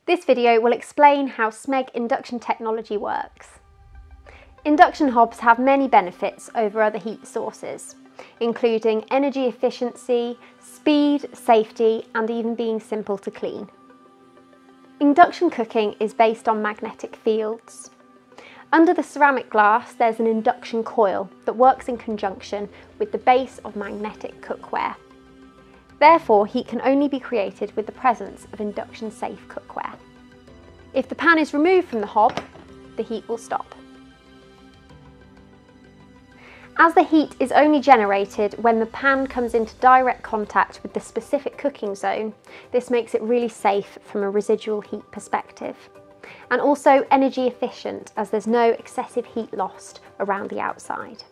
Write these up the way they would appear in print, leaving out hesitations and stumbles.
This video will explain how Smeg induction technology works. Induction hobs have many benefits over other heat sources, including energy efficiency, speed, safety, and even being simple to clean. Induction cooking is based on magnetic fields. Under the ceramic glass, there's an induction coil that works in conjunction with the base of magnetic cookware. Therefore, heat can only be created with the presence of induction-safe cookware. If the pan is removed from the hob, the heat will stop. As the heat is only generated when the pan comes into direct contact with the specific cooking zone, this makes it really safe from a residual heat perspective, and also energy efficient as there's no excessive heat lost around the outside.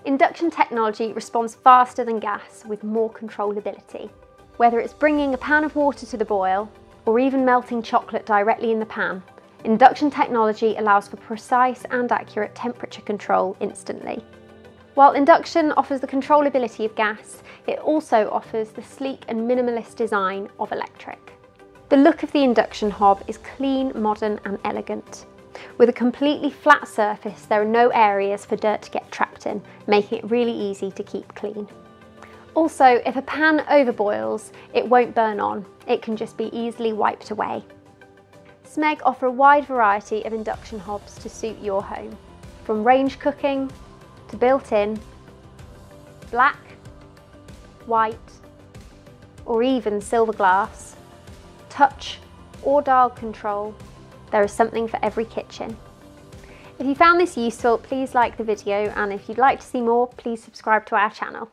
Induction technology responds faster than gas with more controllability. Whether it's bringing a pan of water to the boil or even melting chocolate directly in the pan, induction technology allows for precise and accurate temperature control instantly. While induction offers the controllability of gas, it also offers the sleek and minimalist design of electric. The look of the induction hob is clean, modern and elegant. With a completely flat surface, there are no areas for dirt to get trapped in, making it really easy to keep clean. Also, if a pan overboils, it won't burn on. It can just be easily wiped away. Smeg offer a wide variety of induction hobs to suit your home, from range cooking to built-in, black, white, or even silver glass, touch or dial control. There is something for every kitchen. If you found this useful, please like the video, and if you'd like to see more, please subscribe to our channel.